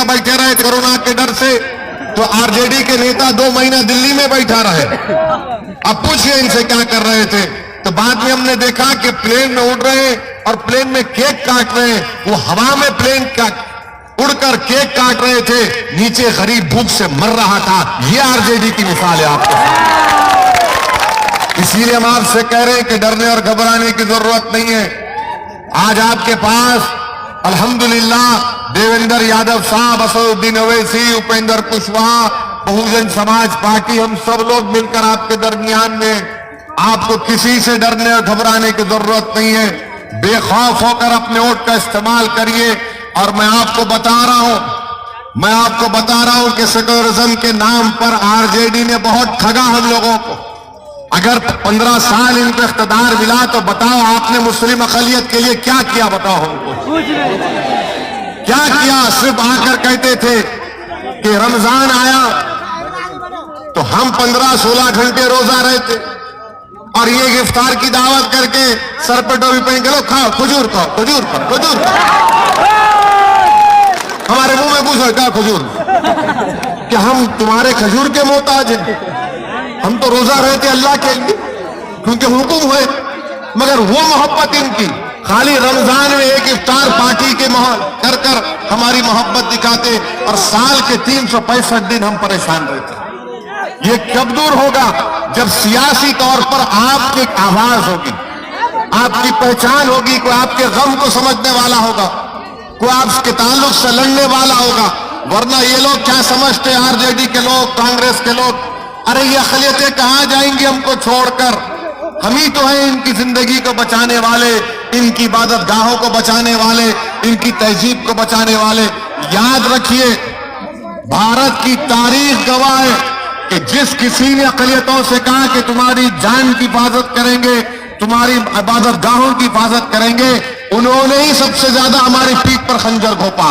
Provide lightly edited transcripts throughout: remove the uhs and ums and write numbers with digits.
बैठे रहे कोरोना के डर से, तो आरजेडी के नेता 2 महीना दिल्ली में बैठा रहे। अब पूछिए इनसे क्या कर रहे थे। तो बाद में हमने देखा कि प्लेन में उड़ रहे और प्लेन में केक काट रहे, वो हवा में प्लेन का उड़कर केक काट रहे थे, नीचे गरीब भूख से मर रहा था। ये आरजेडी की मिसाल है आपको। इसीलिए हम आपसे कह रहे हैं कि डरने और घबराने की जरूरत नहीं है। आज आपके पास अल्हम्दुलिल्लाह देवेंद्र यादव साहब, असदुद्दीन ओवैसी, उपेंद्र कुशवाहा, बहुजन समाज पार्टी, हम सब लोग मिलकर आपके दरमियान में। आपको किसी से डरने और घबराने की जरूरत नहीं है। बेखौफ होकर अपने वोट का इस्तेमाल करिए। और मैं आपको बता रहा हूं कि सेक्युलरिज्म के नाम पर आरजेडी ने बहुत ठगा हम लोगों को। अगर 15 साल इनको इख्तिदार मिला तो बताओ आपने मुस्लिम अक़लियत के लिए क्या किया, बताओ हमको क्या किया। सिर्फ आकर कहते थे कि रमजान आया तो हम 15-16 घंटे रोजा रहते, और ये इफ्तार की दावत करके सर पे टोपी पहन के लो खाओ, खजूर खाओ, खजूर खाओ, खजूर खाओ। हमारे मुंह में घुस क्या खजूर, कि हम तुम्हारे खजूर के मोहताज हैं। हम तो रोजा रहते अल्लाह के लिए क्योंकि हुक्म हुए, मगर वो मोहब्बत इनकी खाली रमजान में एक इफ्तार पार्टी के कर कर हमारी मोहब्बत दिखाते, और साल के 365 दिन हम परेशान रहते। ये कब दूर होगा? जब सियासी तौर पर आपकी आवाज होगी, आपकी पहचान होगी, कोई आपके गम को समझने वाला होगा, कोई आपके ताल्लुक से लड़ने वाला होगा। वरना ये लोग क्या समझते, आरजेडी के लोग, कांग्रेस के लोग, अरे ये अक़लियतें कहां जाएंगी हमको छोड़कर, हम ही तो हैं इनकी जिंदगी को बचाने वाले, इनकी इबादत गाहों को बचाने वाले, इनकी तहजीब को बचाने वाले। याद रखिए, भारत की तारीख गवाह है कि जिस किसी ने अक़लियतों से कहा कि तुम्हारी जान की हिफाजत करेंगे, तुम्हारी इबादत गाहों की हिफाजत करेंगे, उन्होंने ही सबसे ज्यादा हमारी पीठ पर खंजर घोंपा,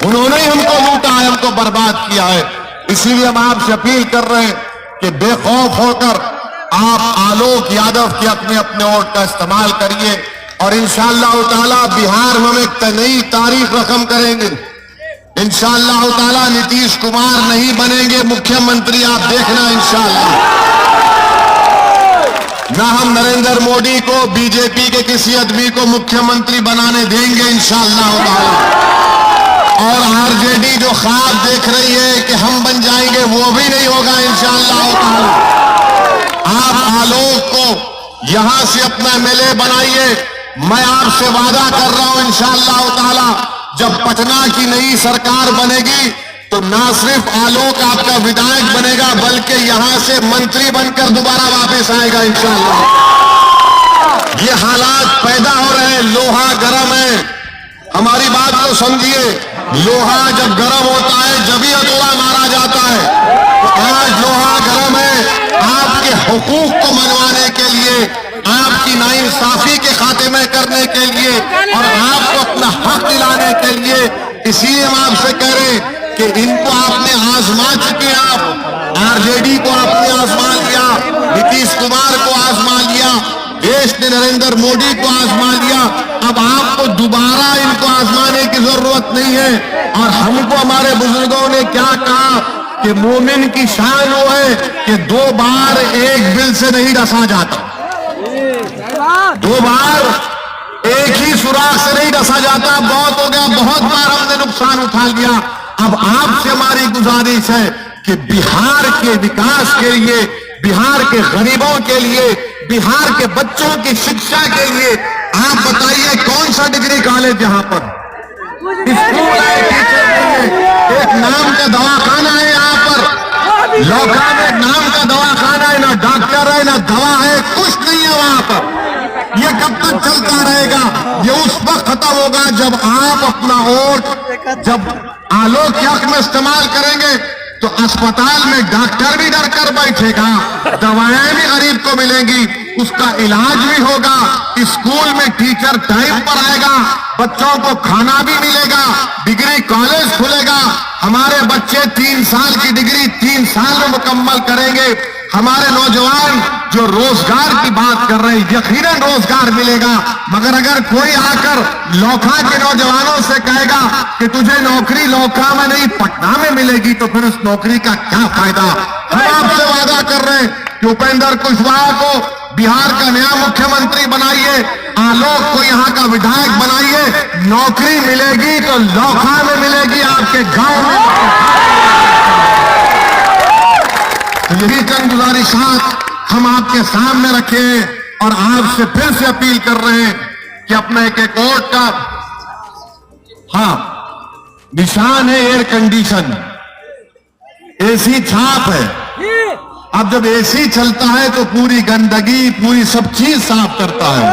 उन्होंने ही हमको लूटा है, हमको बर्बाद किया है। इसीलिए हम आपसे अपील कर रहे हैं कि बेखौफ होकर आप आलोक यादव के अपने वोट का इस्तेमाल करिए, और इंशाअल्लाह ताला बिहार में हम एक नई तारीख रकम करेंगे। इंशाअल्लाह ताला नीतीश कुमार नहीं बनेंगे मुख्यमंत्री, आप देखना इंशाअल्लाह। ना हम नरेंद्र मोदी को, बीजेपी के किसी आदमी को मुख्यमंत्री बनाने देंगे इंशाअल्लाह ताला। और आरजेडी जो ख्वाब देख रही है कि हम बन जाएंगे, वो भी नहीं होगा इंशाअल्लाह ताला। आप आलोक को यहां से अपना एमएलए बनाइए। मैं आपसे वादा कर रहा हूं इंशाअल्लाह ताला, जब पटना की नई सरकार बनेगी तो ना सिर्फ आलोक आपका विधायक बनेगा, बल्कि यहां से मंत्री बनकर दोबारा वापस आएगा इंशाअल्लाह। ये हालात पैदा हो रहे हैं, लोहा गर्म है, हमारी बात को समझिए। लोहा जब गर्म होता है जभी हथौड़ा मारा जाता है। तो आज लोहा गर्म है, आपके हुकूक को मनवाने के लिए, आपकी नाइंसाफी के खात्मे करने के लिए, और आपको अपना हक दिलाने के लिए। इसलिए हम आपसे कह रहे हैं कि इनको आपने आजमा चुके, आप आरजेडी को आपने आजमा लिया, नीतीश कुमार को आजमा लिया, देश ने नरेंद्र मोदी को आजमा लिया। अब आपको दोबारा इनको आजमाने की जरूरत नहीं है। और हमको हमारे बुजुर्गों ने क्या कहा कि मोमिन की शान वो है कि 2 बार एक बिल से नहीं डसा जाता, 2 बार एक ही सुराख से नहीं डसा जाता। बहुत हो गया, बहुत बार हमने नुकसान उठा लिया। अब आपसे हमारी गुजारिश है कि बिहार के विकास के लिए, बिहार के गरीबों के लिए, बिहार के बच्चों की शिक्षा के लिए आप बताइए कौन सा डिग्री कॉलेज यहां पर, स्कूल है, टीचर नहीं है, एक नाम का दवाखाना है यहाँ पर, लौका में नाम का दवाखाना है, ना डॉक्टर है, ना दवा है, कुछ नहीं है वहां पर। ये कब तक चलता रहेगा? ये उस वक्त खत्म होगा जब आप अपना वोट, जब आलोक के हक में इस्तेमाल करेंगे तो अस्पताल में डॉक्टर भी डर कर बैठेगा, दवाएं भी गरीब को मिलेंगी, उसका इलाज भी होगा, स्कूल में टीचर टाइम पर आएगा, बच्चों को खाना भी मिलेगा, डिग्री कॉलेज खुलेगा, हमारे बच्चे 3 साल की डिग्री 3 साल में मुकम्मल करेंगे। हमारे नौजवान जो रोजगार की बात कर रहे हैं, यकीनन रोजगार मिलेगा, मगर अगर कोई आकर लौखा के नौजवानों से कहेगा कि तुझे नौकरी लौखा में नहीं पटना में मिलेगी, तो फिर उस नौकरी का क्या फायदा। हम आपसे वादा कर रहे हैं कि उपेंद्र कुशवाहा को बिहार का नया मुख्यमंत्री बनाइए, आलोक को यहाँ का विधायक बनाइए, नौकरी मिलेगी तो लौखा में मिलेगी, आपके गांव में। तो यही चंद गुजारिशात हम आपके सामने रखे और आपसे फिर से अपील कर रहे हैं कि अपने एक कोर्ट का निशान है एयर कंडीशन, एसी छाप है। अब जब एसी चलता है तो पूरी गंदगी, पूरी सब चीज साफ करता है,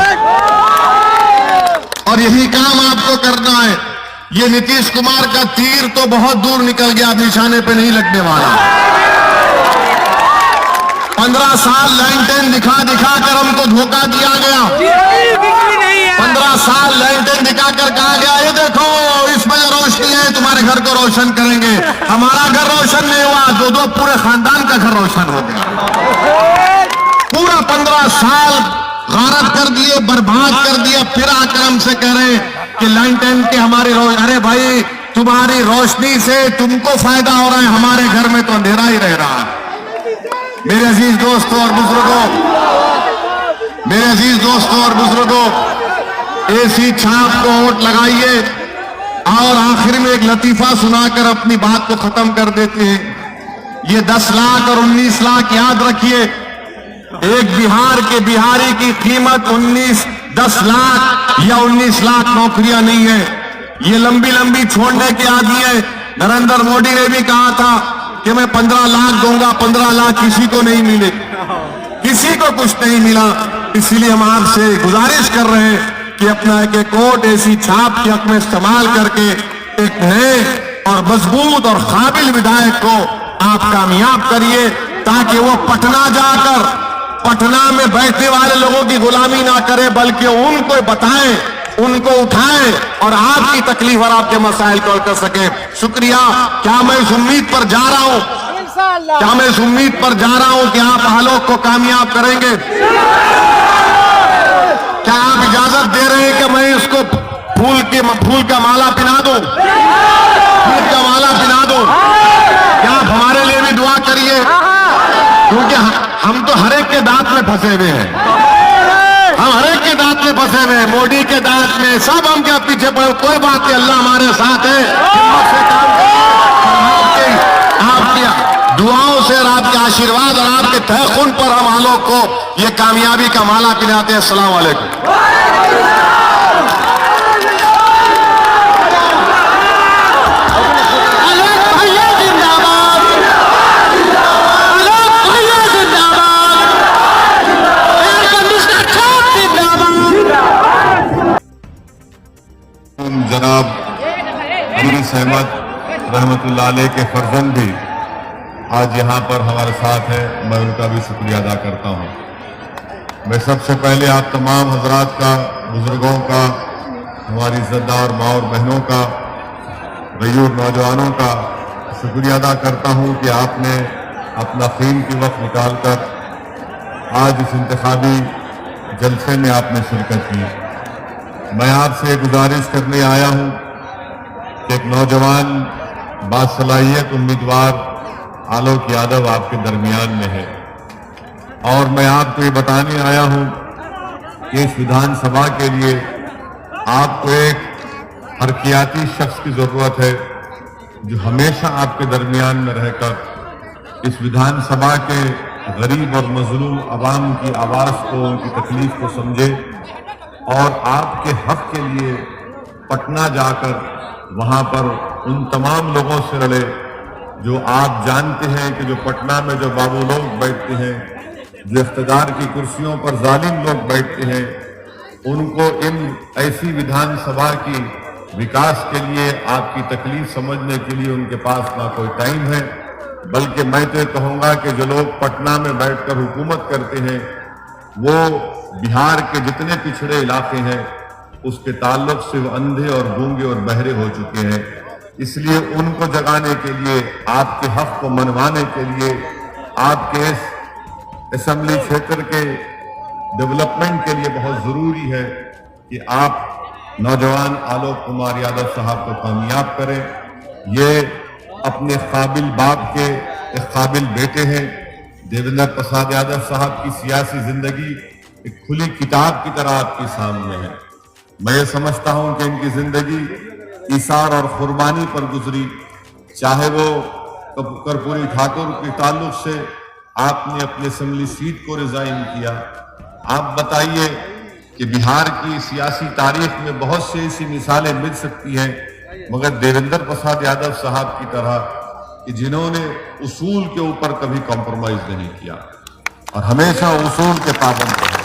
और यही काम आपको करना है। ये नीतीश कुमार का तीर तो बहुत दूर निकल गया, अब निशाने पे नहीं लगने वाला। 15 साल लैंटेन दिखा दिखा कर हमको धोखा दिया गया। 15 साल लैंटेन दिखाकर कहा गया, ये देखो इसमें जो रोशनी है तुम्हारे घर को रोशन करेंगे। हमारा घर रोशन नहीं हुआ, दो पूरे खानदान का घर रोशन हो गया। पूरा 15 साल गारत कर दिए, बर्बाद कर दिया, फिर आकर हमसे कह रहे हैं कि लैंटेन के हमारी अरे भाई, तुम्हारी रोशनी से तुमको फायदा हो रहा है, हमारे घर में तो अंधेरा ही रह रहा है। मेरे अजीज दोस्तों और बुजुर्गों, एसी छाप को वोट लगाइए। और आखिर में एक लतीफा सुनाकर अपनी बात को खत्म कर देते हैं। ये 10 लाख और 19 लाख याद रखिए, एक बिहार के बिहारी की कीमत 10 लाख या 19 लाख नौकरियां नहीं है। ये लंबी लंबी छोड़ने के आदी है। नरेंद्र मोदी ने भी कहा था कि मैं 15 लाख दूंगा, 15 लाख किसी को नहीं मिले, किसी को कुछ नहीं मिला। इसीलिए हम आपसे गुजारिश कर रहे हैं कि अपना एक वोट एसी छाप के हक में इस्तेमाल करके एक नए और मजबूत और काबिल विधायक को आप कामयाब करिए, ताकि वो पटना जाकर पटना में बैठने वाले लोगों की गुलामी ना करे, बल्कि उनको बताएं, उनको उठाएं और आपकी तकलीफ और आपके मसाइल को हल कर सके। शुक्रिया। क्या मैं इस उम्मीद पर जा रहा हूं कि आप आलोक को कामयाब करेंगे? क्या आप इजाजत दे रहे हैं कि मैं इसको फूल का माला पिना दूं? क्या आप हमारे लिए भी दुआ करिए, क्योंकि हम तो हर एक के दांत में फंसे हुए हैं। मोदी के दांत में, सब हम क्या पीछे पड़े, कोई बात नहीं, अल्लाह हमारे साथ है। आपकी दुआओं से और आपके आशीर्वाद और आपके तहे खून पर हम आलोक को ये कामयाबी का माला पिनाते हैं। अस्सलाम वालेकुम। जनाब यूनुस अहमद रहमतुल्लाह अलैह के फर्जंद भी आज यहाँ पर हमारे साथ है, मैं उनका भी शुक्रिया अदा करता हूँ। मैं सबसे पहले आप तमाम हजरात का, बुजुर्गों का, हमारी इज्जतदार माँ और बहनों का, गयूर नौजवानों का शुक्रिया अदा करता हूँ कि आपने अपना कीमती वक्त निकालकर आज इस इंतखाबी जलसे में आपने शिरकत की। मैं आपसे गुजारिश करने आया हूं कि एक नौजवान बासलाहियत उम्मीदवार आलोक यादव आपके दरमियान में है, और मैं आपको ये बताने आया हूं कि इस विधानसभा के लिए आपको एक हरकियाती शख्स की जरूरत है, जो हमेशा आपके दरमियान में रहकर इस विधानसभा के गरीब और मजलूम अवाम की आवाज को, उनकी तकलीफ को समझे और आपके हक के लिए पटना जाकर वहां पर उन तमाम लोगों से लड़े जो आप जानते हैं कि जो पटना में जो बाबू लोग बैठते हैं, जो इख्तिदार की कुर्सियों पर जालिम लोग बैठते हैं, उनको इन ऐसी विधानसभा की विकास के लिए, आपकी तकलीफ समझने के लिए उनके पास ना कोई टाइम है, बल्कि मैं तो कहूँगा कि जो लोग पटना में बैठकर हुकूमत करते हैं वो बिहार के जितने पिछड़े इलाके हैं उसके ताल्लुक से वो अंधे और गूंगे और बहरे हो चुके हैं। इसलिए उनको जगाने के लिए, आपके हक को मनवाने के लिए, आपके इस اسمبلی چھیتر کے ڈیولپمنٹ کے لیے بہت ضروری ہے کہ آپ نوجوان آلوک کمار یادو صاحب کو کامیاب کریں. یہ اپنے قابل باپ کے ایک قابل بیٹے ہیں. دیویندر پرساد یادو صاحب کی سیاسی زندگی ایک کھلی کتاب کی طرح آپ کے سامنے ہے. میں یہ سمجھتا ہوں کہ ان کی زندگی ایثار اور قربانی پر گزری. چاہے وہ کرپوری ٹھاکر کے تعلق سے آپ نے اپنی اسمبلی سیٹ کو ریزائن کیا. آپ بتائیے کہ بہار کی سیاسی تاریخ میں بہت سی ایسی مثالیں مل سکتی ہیں مگر دیویندر پرساد یادو صاحب کی طرح کہ جنہوں نے اصول کے اوپر کبھی کمپرومائز نہیں کیا اور ہمیشہ اصول کے پابند رہے.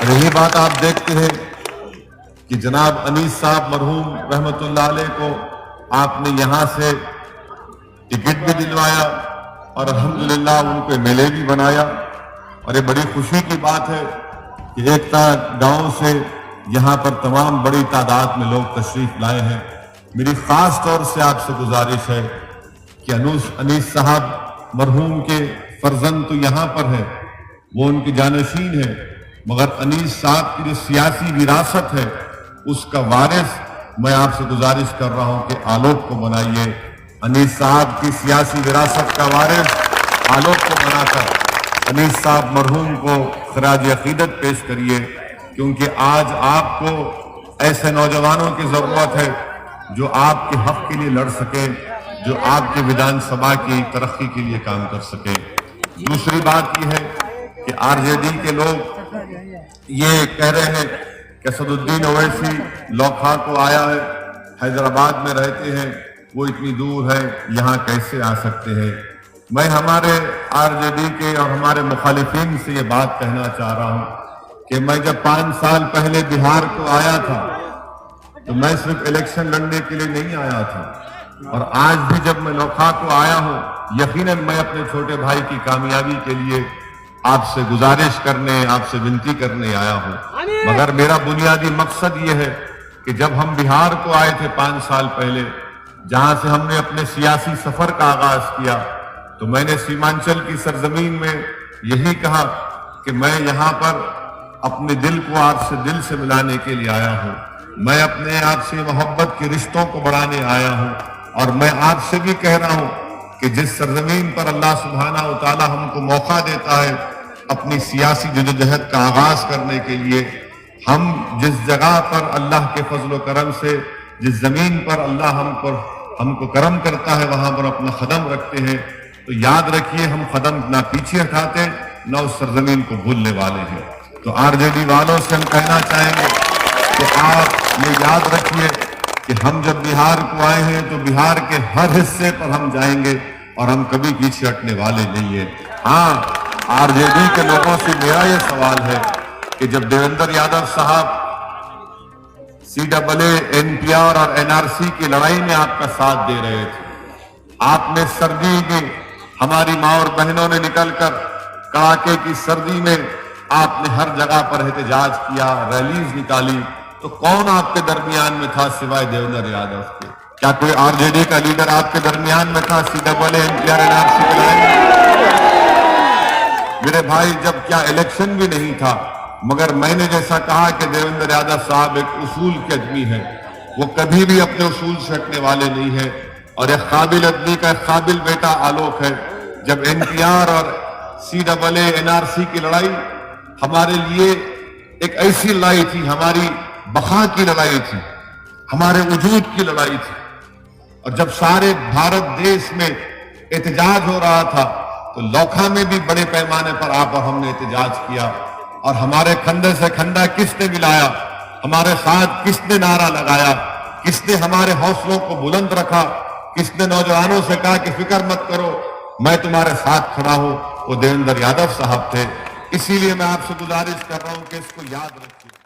یہی بات آپ دیکھتے ہیں کہ جناب انیس صاحب مرحوم رحمت اللہ علیہ کو آپ نے یہاں سے ٹکٹ بھی دلوایا اور الحمدللہ ان کو ایم ایل اے بھی بنایا. اور یہ بڑی خوشی کی بات ہے کہ ایکتا گاؤں سے یہاں پر تمام بڑی تعداد میں لوگ تشریف لائے ہیں. میری خاص طور سے آپ سے گزارش ہے کہ انیس صاحب مرحوم کے فرزند تو یہاں پر ہے, وہ ان کے جانشین ہیں, مگر انیس صاحب کی جو سیاسی وراثت ہے اس کا وارث میں آپ سے گزارش کر رہا ہوں کہ آلوک کو بنائیے. انیس صاحب کی سیاسی وراثت کا وارث آلوک کو بنا کر انیس صاحب مرحوم کو خراج عقیدت پیش کریے, کیونکہ آج آپ کو ایسے نوجوانوں کی ضرورت ہے جو آپ کے حق کے لیے لڑ سکے, جو آپ کے ودھان سبھا کی ترقی کے لیے کام کر سکے. دوسری بات یہ ہے کہ آر جے ڈی کے لوگ یہ کہہ رہے ہیں کہ اسد الدین اویسی لوکھا کو آیا ہے, حیدرآباد میں رہتے ہیں, وہ اتنی دور ہے, یہاں کیسے آ سکتے ہیں. میں ہمارے آر جے ڈی کے اور ہمارے مخالفین سے یہ بات کہنا چاہ رہا ہوں کہ میں جب 5 سال پہلے بہار کو آیا تھا تو میں صرف الیکشن لڑنے کے لیے نہیں آیا تھا, اور آج بھی جب میں لوکھا کو آیا ہوں یقیناً میں اپنے چھوٹے بھائی کی کامیابی کے لیے آپ سے گزارش کرنے, آپ سے ونتی کرنے آیا ہوں. مگر میرا بنیادی مقصد یہ ہے کہ جب ہم بہار کو آئے تھے 5 سال پہلے, جہاں سے ہم نے اپنے سیاسی سفر کا آغاز کیا, تو میں نے سیمانچل کی سرزمین میں یہی کہا کہ میں یہاں پر اپنے دل کو آپ سے دل سے ملانے کے لیے آیا ہوں. میں اپنے آپ سے محبت کے رشتوں کو بڑھانے آیا ہوں, اور میں آپ سے بھی کہہ رہا ہوں کہ جس سرزمین پر اللہ سبحانہ و تعالی ہم کو موقع دیتا ہے اپنی سیاسی جدوجہد کا آغاز کرنے کے لیے, ہم جس جگہ پر اللہ کے فضل و کرم سے, جس زمین پر اللہ ہم کو کرم کرتا ہے وہاں پر اپنا قدم رکھتے ہیں, تو یاد رکھیے ہم قدم نہ پیچھے ہٹاتے نہ اس سرزمین کو بھولنے والے ہیں. تو آر جے ڈی والوں سے ہم کہنا چاہیں گے کہ آپ یہ یاد رکھیے کہ ہم جب بہار کو آئے ہیں تو بہار کے ہر حصے پر ہم جائیں گے اور ہم کبھی پیچھے ہٹنے والے نہیں ہیں. ہاں, آر جے ڈی کے لوگوں سے میرا یہ سوال ہے کہ جب دیویندر یادو صاحب CAA, NPR اور NRC کی لڑائی میں آپ کا ساتھ دے رہے تھے, آپ نے سردی میں ہماری ماں اور بہنوں نے نکل کر کڑاکے کی سردی میں آپ نے ہر جگہ پر احتجاج کیا, ریلیز نکالی, تو کون آپ کے درمیان میں تھا سوائے دیویندر یادو کے؟ کیا کوئی آر جے ڈی کا لیڈر آپ کے درمیان میں تھا CAA, NPR, NRC کی لڑائی میں؟ میرے بھائی, جب کیا الیکشن بھی نہیں تھا, مگر میں نے جیسا کہا کہ دیویندر یادو صاحب ایک اصول کے آدمی ہیں, وہ کبھی بھی اپنے اصول سے ہٹنے والے نہیں ہیں, اور ایک قابل آدمی کا ایک قابل بیٹا آلوک ہے. جب NPR اور CAA, NRC کی لڑائی ہمارے لیے ایک ایسی لڑائی تھی, ہماری بقا کی لڑائی تھی, ہمارے وجود کی لڑائی تھی, اور جب سارے بھارت دیش میں احتجاج ہو رہا تھا تو لوکھا میں بھی بڑے پیمانے پر آپ اور ہم نے احتجاج کیا, اور ہمارے کندھے سے کندھا کس نے ملایا, ہمارے ساتھ کس نے نعرہ لگایا, کس نے ہمارے حوصلوں کو بلند رکھا, کس نے نوجوانوں سے کہا کہ فکر مت کرو میں تمہارے ساتھ کھڑا ہوں, وہ دیویندر یادو صاحب تھے. اسی لیے میں آپ سے گزارش کر رہا ہوں کہ اس کو یاد رکھیے.